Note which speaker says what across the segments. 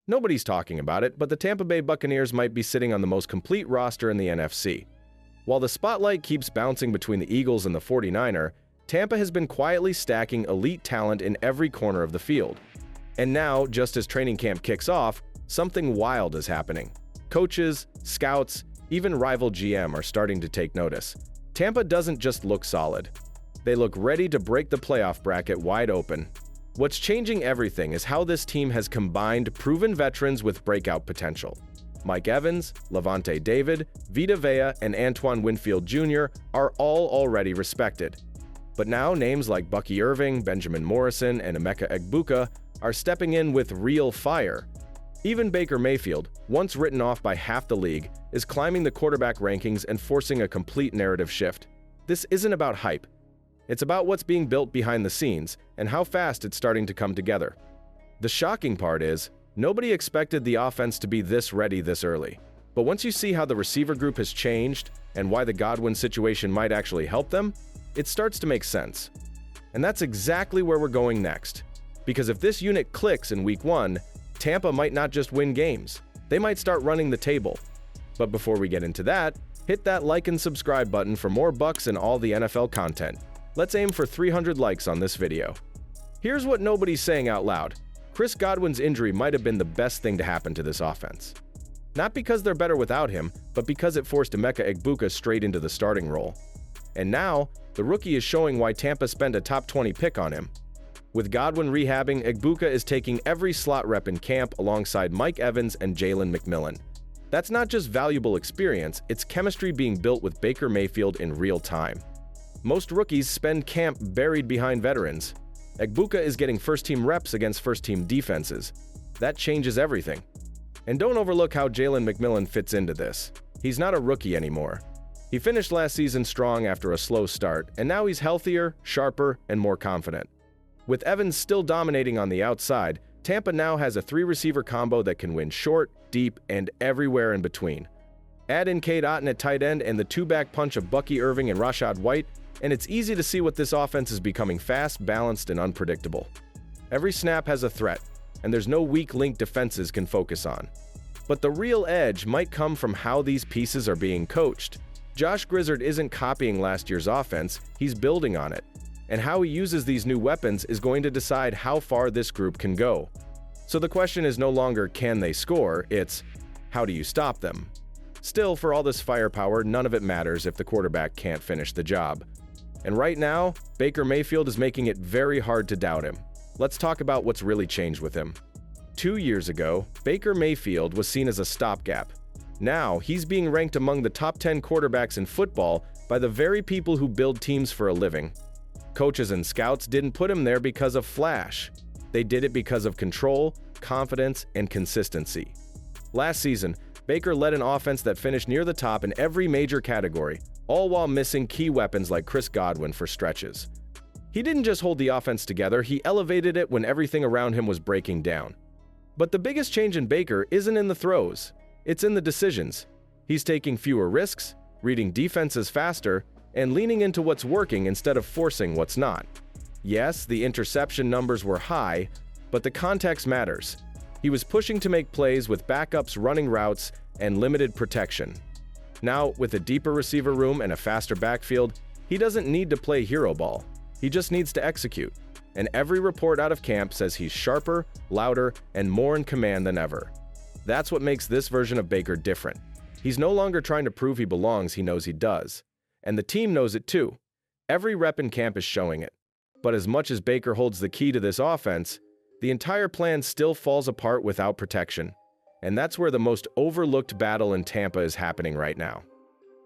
Speaker 1: Nobody's talking about it, but the Tampa Bay Buccaneers might be sitting on the most complete roster in the NFC. While the spotlight keeps bouncing between the Eagles and the 49ers, Tampa has been quietly stacking elite talent in every corner of the field. And now, just as training camp kicks off, something wild is happening. Coaches, scouts, even rival GM are starting to take notice. Tampa doesn't just look solid. They look ready to break the playoff bracket wide open. What's changing everything is how this team has combined proven veterans with breakout potential. Mike Evans, Levante David, Vita Vea, and Antoine Winfield Jr. are all already respected. But now names like Bucky Irving, Benjamin Morrison, and Emeka Egbuka are stepping in with real fire. Even Baker Mayfield, once written off by half the league, is climbing the quarterback rankings and forcing a complete narrative shift. This isn't about hype. It's about what's being built behind the scenes and how fast it's starting to come together. The shocking part is, nobody expected the offense to be this ready this early. But once you see how the receiver group has changed and why the Godwin situation might actually help them, it starts to make sense. And that's exactly where we're going next. Because if this unit clicks in Week 1, Tampa might not just win games, they might start running the table. But before we get into that, hit that like and subscribe button for more Bucks and all the NFL content. Let's aim for 300 likes on this video. Here's what nobody's saying out loud. Chris Godwin's injury might have been the best thing to happen to this offense. Not because they're better without him, but because it forced Emeka Egbuka straight into the starting role. And now, the rookie is showing why Tampa spent a top 20 pick on him. With Godwin rehabbing, Egbuka is taking every slot rep in camp alongside Mike Evans and Jalen McMillan. That's not just valuable experience, it's chemistry being built with Baker Mayfield in real time. Most rookies spend camp buried behind veterans. Egbuka is getting first-team reps against first-team defenses. That changes everything. And don't overlook how Jalen McMillan fits into this. He's not a rookie anymore. He finished last season strong after a slow start, and now he's healthier, sharper, and more confident. With Evans still dominating on the outside, Tampa now has a three-receiver combo that can win short, deep, and everywhere in between. Add in Cade Otton at tight end and the two-back punch of Bucky Irving and Rachaad White, and it's easy to see what this offense is becoming: fast, balanced, and unpredictable. Every snap has a threat, and there's no weak link defenses can focus on. But the real edge might come from how these pieces are being coached. Josh Grizzard isn't copying last year's offense, he's building on it. And how he uses these new weapons is going to decide how far this group can go. So the question is no longer can they score, it's how do you stop them? Still, for all this firepower, none of it matters if the quarterback can't finish the job. And right now, Baker Mayfield is making it very hard to doubt him. Let's talk about what's really changed with him. 2 years ago, Baker Mayfield was seen as a stopgap. Now, he's being ranked among the top 10 quarterbacks in football by the very people who build teams for a living. Coaches and scouts didn't put him there because of flash. They did it because of control, confidence, and consistency. Last season, Baker led an offense that finished near the top in every major category, all while missing key weapons like Chris Godwin for stretches. He didn't just hold the offense together, he elevated it when everything around him was breaking down. But the biggest change in Baker isn't in the throws, it's in the decisions. He's taking fewer risks, reading defenses faster, and leaning into what's working instead of forcing what's not. Yes, the interception numbers were high, but the context matters. He was pushing to make plays with backups running routes and limited protection. Now, with a deeper receiver room and a faster backfield, he doesn't need to play hero ball. He just needs to execute. And every report out of camp says he's sharper, louder, and more in command than ever. That's what makes this version of Baker different. He's no longer trying to prove he belongs, he knows he does. And the team knows it too. Every rep in camp is showing it. But as much as Baker holds the key to this offense, the entire plan still falls apart without protection. And that's where the most overlooked battle in Tampa is happening right now.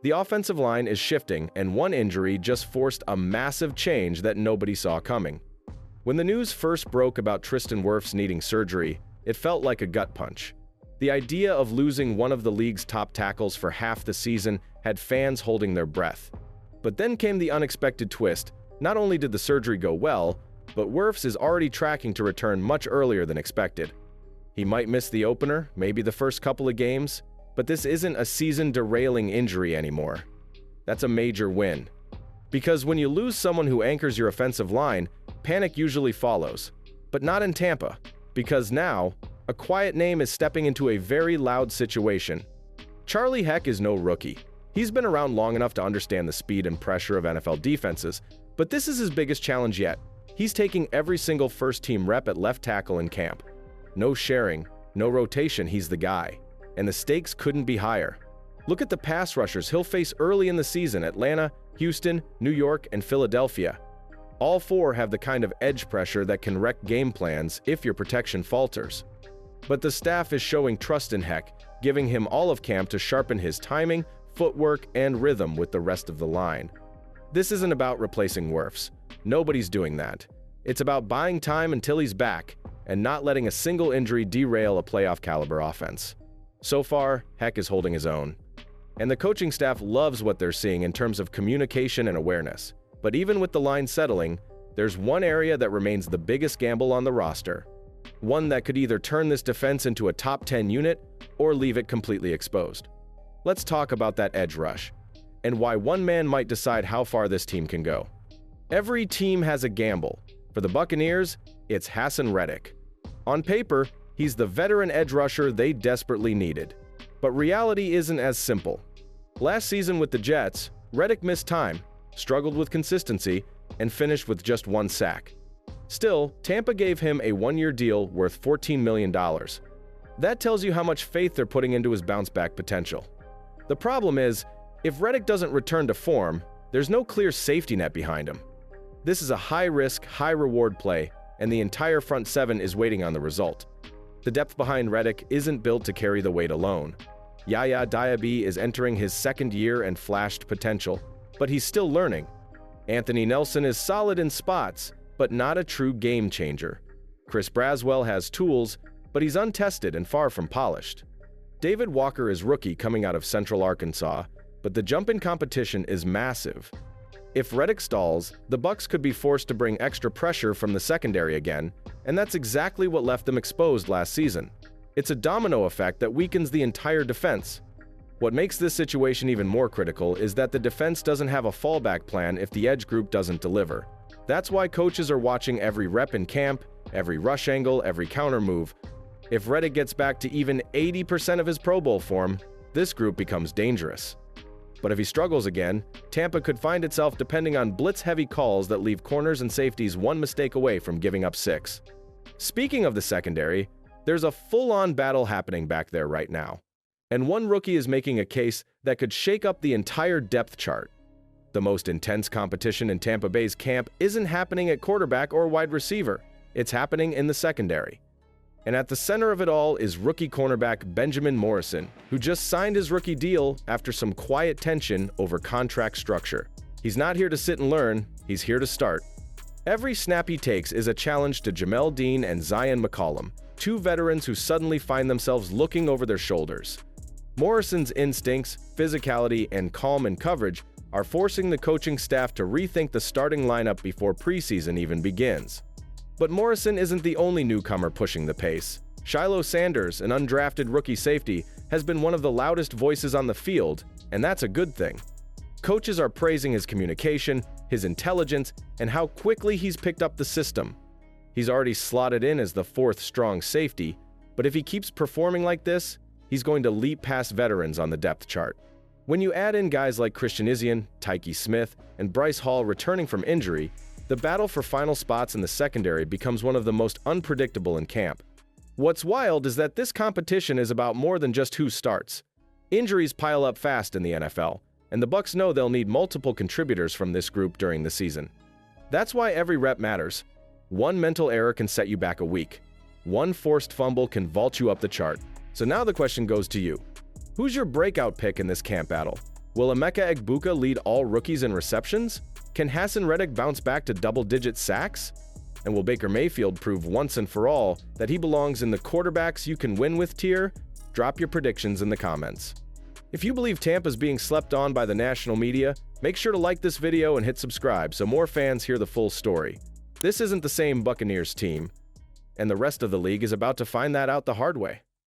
Speaker 1: The offensive line is shifting, and one injury just forced a massive change that nobody saw coming. When the news first broke about Tristan Wirfs needing surgery, it felt like a gut punch. The idea of losing one of the league's top tackles for half the season had fans holding their breath. But then came the unexpected twist. Not only did the surgery go well, but Wirfs is already tracking to return much earlier than expected. He might miss the opener, maybe the first couple of games, but this isn't a season-derailing injury anymore. That's a major win. Because when you lose someone who anchors your offensive line, panic usually follows. But not in Tampa, because now, a quiet name is stepping into a very loud situation. Charlie Heck is no rookie. He's been around long enough to understand the speed and pressure of NFL defenses, but this is his biggest challenge yet. He's taking every single first-team rep at left tackle in camp. No sharing, no rotation, he's the guy. And the stakes couldn't be higher. Look at the pass rushers he'll face early in the season: Atlanta, Houston, New York, and Philadelphia. All four have the kind of edge pressure that can wreck game plans if your protection falters. But the staff is showing trust in Heck, giving him all of camp to sharpen his timing, footwork, and rhythm with the rest of the line. This isn't about replacing Wirfs. Nobody's doing that. It's about buying time until he's back and not letting a single injury derail a playoff-caliber offense. So far, Heck is holding his own. And the coaching staff loves what they're seeing in terms of communication and awareness. But even with the line settling, there's one area that remains the biggest gamble on the roster. One that could either turn this defense into a top 10 unit or leave it completely exposed. Let's talk about that edge rush, and why one man might decide how far this team can go. Every team has a gamble. For the Buccaneers, it's Haason Reddick. On paper, he's the veteran edge rusher they desperately needed. But reality isn't as simple. Last season with the Jets, Reddick missed time, struggled with consistency, and finished with just 1 sack. Still, Tampa gave him a 1-year deal worth $14 million. That tells you how much faith they're putting into his bounce-back potential. The problem is, if Reddick doesn't return to form, there's no clear safety net behind him. This is a high-risk, high-reward play, and the entire front seven is waiting on the result. The depth behind Reddick isn't built to carry the weight alone. Yaya Diaby is entering his 2nd year and flashed potential, but he's still learning. Anthony Nelson is solid in spots, but not a true game changer. Chris Braswell has tools, but he's untested and far from polished. David Walker is rookie coming out of Central Arkansas, but the jump in competition is massive. If Reddick stalls, the Bucs could be forced to bring extra pressure from the secondary again, and that's exactly what left them exposed last season. It's a domino effect that weakens the entire defense. What makes this situation even more critical is that the defense doesn't have a fallback plan if the edge group doesn't deliver. That's why coaches are watching every rep in camp, every rush angle, every counter move. If Reddick gets back to even 80% of his Pro Bowl form, this group becomes dangerous. But if he struggles again, Tampa could find itself depending on blitz-heavy calls that leave corners and safeties one mistake away from giving up 6. Speaking of the secondary, there's a full-on battle happening back there right now. And one rookie is making a case that could shake up the entire depth chart. The most intense competition in Tampa Bay's camp isn't happening at quarterback or wide receiver. It's happening in the secondary. And at the center of it all is rookie cornerback Benjamin Morrison, who just signed his rookie deal after some quiet tension over contract structure. He's not here to sit and learn, he's here to start. Every snap he takes is a challenge to Jamel Dean and Zion McCollum, 2 veterans who suddenly find themselves looking over their shoulders. Morrison's instincts, physicality, and calm in coverage are forcing the coaching staff to rethink the starting lineup before preseason even begins. But Morrison isn't the only newcomer pushing the pace. Shiloh Sanders, an undrafted rookie safety, has been one of the loudest voices on the field, and that's a good thing. Coaches are praising his communication, his intelligence, and how quickly he's picked up the system. He's already slotted in as the 4th strong safety, but if he keeps performing like this, he's going to leap past veterans on the depth chart. When you add in guys like Christian Izien, Tyke Smith, and Bryce Hall returning from injury, the battle for final spots in the secondary becomes one of the most unpredictable in camp. What's wild is that this competition is about more than just who starts. Injuries pile up fast in the NFL, and the Bucs know they'll need multiple contributors from this group during the season. That's why every rep matters. One mental error can set you back a week. One forced fumble can vault you up the chart. So now the question goes to you. Who's your breakout pick in this camp battle? Will Emeka Egbuka lead all rookies in receptions? Can Haason Reddick bounce back to double-digit sacks? And will Baker Mayfield prove once and for all that he belongs in the quarterbacks you can win with tier? Drop your predictions in the comments. If you believe Tampa's being slept on by the national media, make sure to like this video and hit subscribe so more fans hear the full story. This isn't the same Buccaneers team, and the rest of the league is about to find that out the hard way.